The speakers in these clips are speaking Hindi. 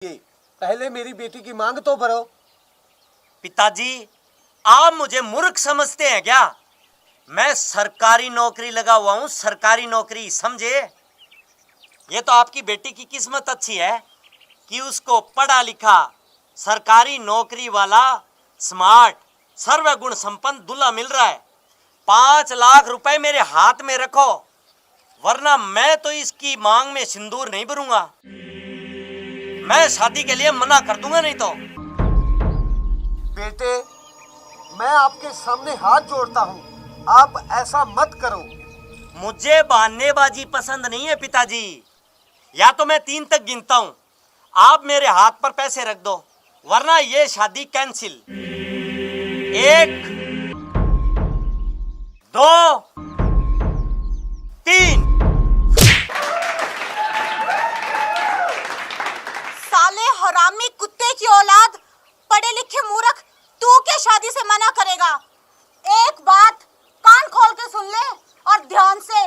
पहले मेरी बेटी की मांग तो भरो। पिताजी, आप मुझे मूर्ख समझते हैं क्या? मैं सरकारी नौकरी लगा हुआ हूं, सरकारी नौकरी, समझे? ये तो आपकी बेटी की किस्मत अच्छी है कि उसको पढ़ा लिखा सरकारी नौकरी वाला स्मार्ट सर्वगुण संपन्न दूल्हा मिल रहा है। 5 लाख रुपए मेरे हाथ में रखो, वरना मैं तो इसकी मांग में सिंदूर नहीं भरूंगा। मैं शादी के लिए मना कर दूंगा नहीं तो। बेटे, मैं आपके सामने हाथ जोड़ता हूँ, आप ऐसा मत करो। मुझे बहानेबाजी पसंद नहीं है पिताजी। या तो मैं 3 तक गिनता हूं, आप मेरे हाथ पर पैसे रख दो, वरना ये शादी कैंसिल। 1, 2, 3। साले हरामी कुत्ते की औलाद, पढ़े लिखे मूर्ख, तू क्या शादी से मना करेगा? एक बात कान खोल के सुन ले और ध्यान से।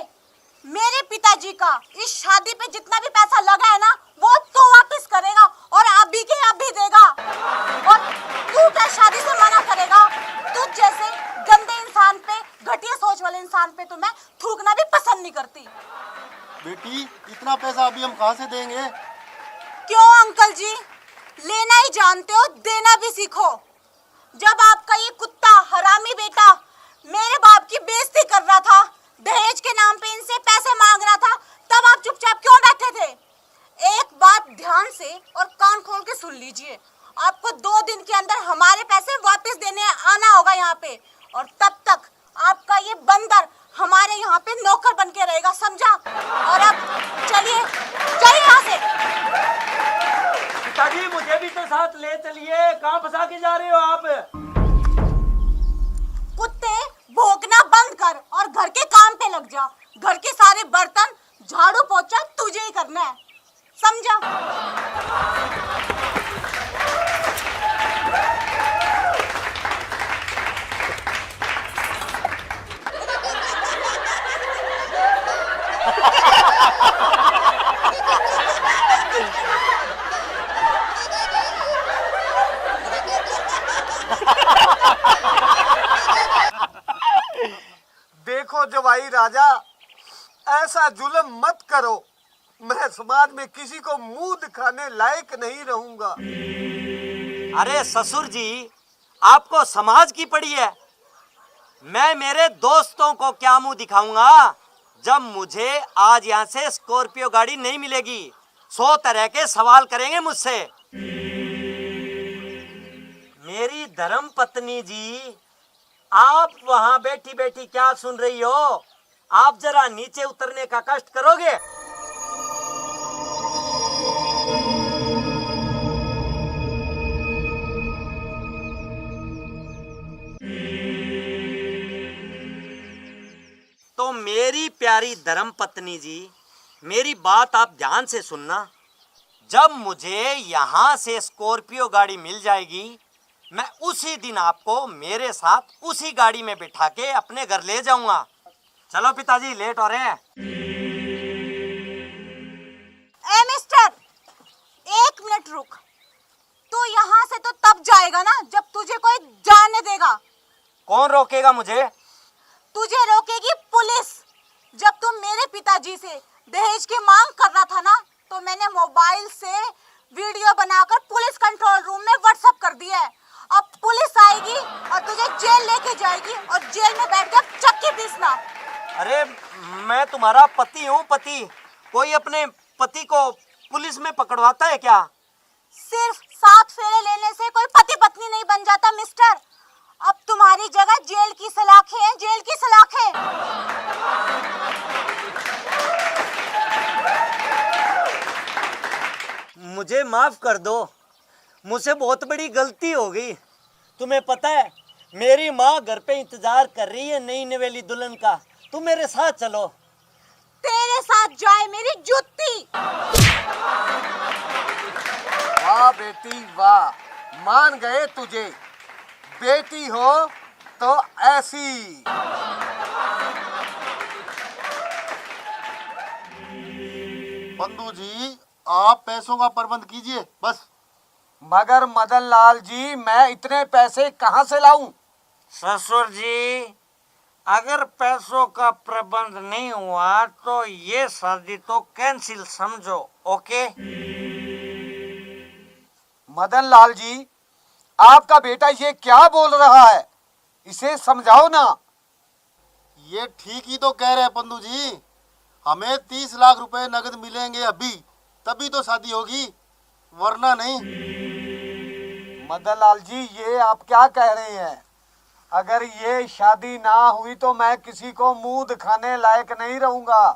मेरे पिताजी का इस शादी पे जितना भी पैसा लगा है ना, वो तू वापस करेगा और अभी के अभी देगा। और तू क्या शादी से मना करेगा? तुझ जैसे गंदे इंसान पे, घटिया सोच वाले इंसान पे तो मैं थूकना भी पसंद नहीं करती। बेटी, इतना पैसा अभी हम कहाँ से देंगे? क्यों अंकल जी, लेना ही जानते हो, देना भी सीखो। जब आपका ये कुत्ता हरामी बेटा मेरे बाप की बेइज्जती कर रहा था, दहेज के नाम पे इनसे पैसे मांग रहा था, तब आप चुपचाप क्यों बैठे थे? एक बात ध्यान से और कान खोल के सुन लीजिए, आपको 2 दिन के अंदर हमारे पैसे वापस देने आना होगा यहाँ पे, और तब तक आपका ये बंदर हमारे यहाँ पे नौकर बन के रहेगा, समझा? और अब चलिए चलिए यहाँ से। पिताजी, मुझे भी तो साथ ले चलिए। कहाँ फंसा के जा रहे हो आप? कुत्ते, भौंकना बंद कर और घर के काम पे लग जा। घर के सारे बर्तन, झाड़ू पोछा तुझे ही करना है, समझा? देखो जवाई राजा, ऐसा जुल्म मत करो। मैं समाज में किसी को मुंह दिखाने लायक नहीं रहूंगा। अरे ससुर जी, आपको समाज की पड़ी है। मैं मेरे दोस्तों को क्या मुंह दिखाऊंगा जब मुझे आज यहाँ से स्कॉर्पियो गाड़ी नहीं मिलेगी? 100 तरह के सवाल करेंगे मुझसे। मेरी धर्म पत्नी जी, आप वहां बैठी बैठी क्या सुन रही हो? आप जरा नीचे उतरने का कष्ट करोगे? तो मेरी प्यारी धर्म पत्नी जी, मेरी बात आप ध्यान से सुनना। जब मुझे यहाँ से स्कॉर्पियो गाड़ी मिल जाएगी, मैं उसी दिन आपको मेरे साथ उसी गाड़ी में बिठा के अपने घर ले जाऊंगा। चलो पिताजी, लेट हो रहे हैं। ए मिस्टर, 1 मिनट रुक। तू यहाँ से तो तब जाएगा ना जब तुझे कोई जाने देगा। कौन रोकेगा मुझे? तुझे रोकेगी पुलिस। जब तुम मेरे पिताजी से दहेज की मांग कर रहा था ना, तो मैंने मोबाइल से वीडियो बनाकर पुलिस कंट्रोल रूम में व्हाट्सएप कर दिया है। अब पुलिस आएगी और तुझे जेल लेके जाएगी और जेल में बैठकर चक्की पीसना। अरे मैं तुम्हारा पति हूँ, पति। कोई अपने पति को पुलिस में पकड़वाता है क्या? सिर्फ 7 फेरे लेने से कोई पति पत्नी नहीं बन जाता मिस्टर। अब तुम्हारी जगह जेल की सलाखें हैं, जेल की सलाखें। मुझे माफ कर दो, मुझसे बहुत बड़ी गलती हो गई। तुम्हें पता है, मेरी माँ घर पे इंतजार कर रही है नई नवेली दुल्हन का। तुम मेरे साथ चलो। तेरे साथ जाए मेरी जूती। वाह बेटी वाह, मान गए तुझे। बेटी हो तो ऐसी। बंधु जी, आप पैसों का प्रबंध कीजिए बस। मगर मदन लाल जी, मैं इतने पैसे कहाँ से लाऊं? ससुर जी, अगर पैसों का प्रबंध नहीं हुआ तो ये शादी तो कैंसिल समझो। ओके? मदन लाल जी, आपका बेटा ये क्या बोल रहा है? इसे समझाओ ना। ये ठीक ही तो कह रहे हैं पंदू जी। हमें 30 लाख रुपए नगद मिलेंगे अभी, तभी तो शादी होगी, वरना नहीं। मदन लाल जी, ये आप क्या कह रहे हैं? अगर ये शादी ना हुई तो मैं किसी को मुंह दिखाने लायक नहीं रहूंगा।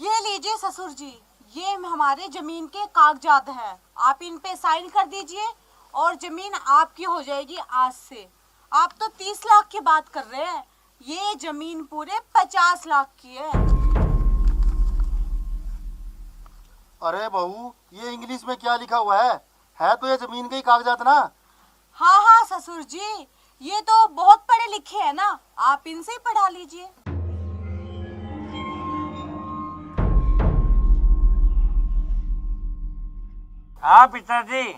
ये लीजिए ससुर जी, ये हमारे जमीन के कागजात हैं। आप इन पे साइन कर दीजिए और जमीन आपकी हो जाएगी आज से। आप तो 30 लाख की बात कर रहे हैं, ये जमीन पूरे 50 लाख की है। अरे बहू, ये इंग्लिश में क्या लिखा हुआ है तो ये जमीन के ही कागजात ना। हाँ हाँ ससुर जी, ये तो बहुत पढ़े लिखे हैं ना, आप इनसे ही पढ़ा लीजिए। हाँ पिताजी,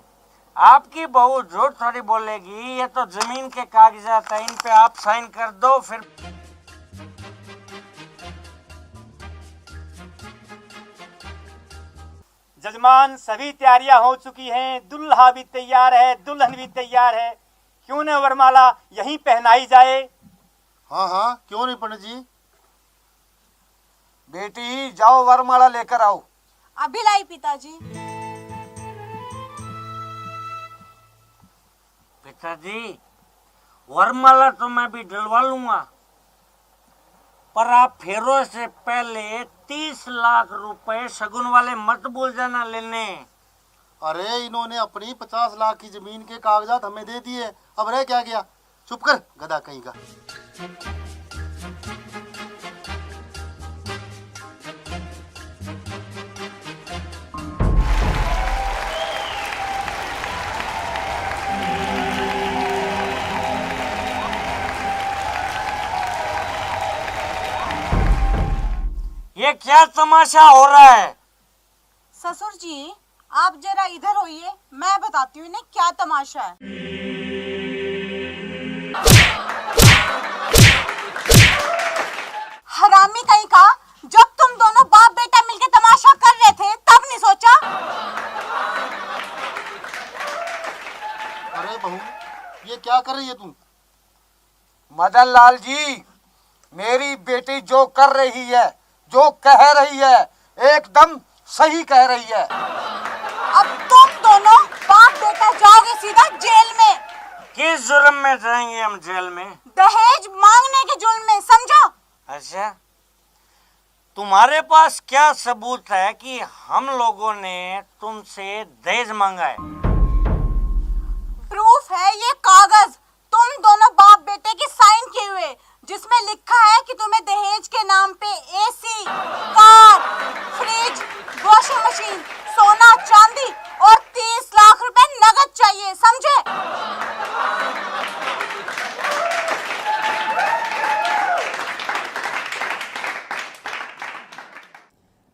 आपकी बहू झूठ थोड़ी बोलेगी। ये तो जमीन के कागजात है, इन पे आप साइन कर दो फिर। जजमान, सभी तैयारियां हो चुकी हैं। दुल्हा भी तैयार है, दुल्हन भी तैयार है। क्यों न वरमाला यहीं पहनाई जाए? हाँ हाँ, क्यों नहीं पंडित जी। बेटी, जाओ वरमाला लेकर आओ। अभी लाई पिताजी। पिताजी, वरमाला तो मैं भी डलवा लूंगा, पर आप फेरों से पहले 30 लाख रुपए शगुन वाले मत भूल जाना लेने। अरे इन्होंने अपनी 50 लाख की जमीन के कागजात हमें दे दिए, अब रह क्या गया। चुप कर गधा कहीं का। ये क्या तमाशा हो रहा है? ससुर जी, आप जरा इधर होइए, मैं बताती हूँ इन्हें क्या तमाशा है। हरामी कहीं का, जब तुम दोनों बाप बेटा मिलके तमाशा कर रहे थे तब नहीं सोचा? अरे बहू, ये क्या कर रही है तू? मदन लाल जी, मेरी बेटी जो कर रही है, जो कह रही है, एकदम सही कह रही है। अब तुम दोनों बाप बेटा जाओगे सीधा जेल में। किस जुर्म में जाएंगे हम जेल में? दहेज मांगने के जुर्म में, समझा? अच्छा, तुम्हारे पास क्या सबूत है कि हम लोगों ने तुमसे दहेज मांगा है? प्रूफ है ये कागज, तुम दोनों बाप बेटे की साइन किए हुए, जिसमें लिखा है कि तुम्हें दहेज के नाम पे AC, car, fridge, washing machine, सोना चांदी और 30 लाख रुपए नगद चाहिए, समझे?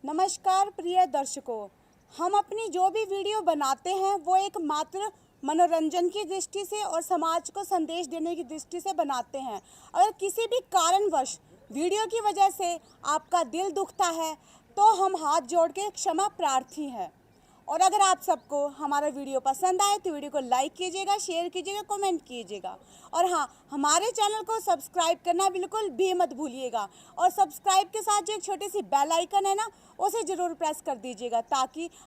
नमस्कार प्रिय दर्शकों, हम अपनी जो भी वीडियो बनाते हैं वो एक मात्र मनोरंजन की दृष्टि से और समाज को संदेश देने की दृष्टि से बनाते हैं। अगर किसी भी कारणवश वीडियो की वजह से आपका दिल दुखता है तो हम हाथ जोड़ के क्षमा प्रार्थी हैं। और अगर आप सबको हमारा वीडियो पसंद आए तो वीडियो को लाइक कीजिएगा, शेयर कीजिएगा, कमेंट कीजिएगा। और हाँ, हमारे चैनल को सब्सक्राइब करना बिल्कुल भी मत भूलिएगा। और सब्सक्राइब के साथ जो एक छोटी सी बेल आइकन है ना, उसे ज़रूर प्रेस कर दीजिएगा, ताकि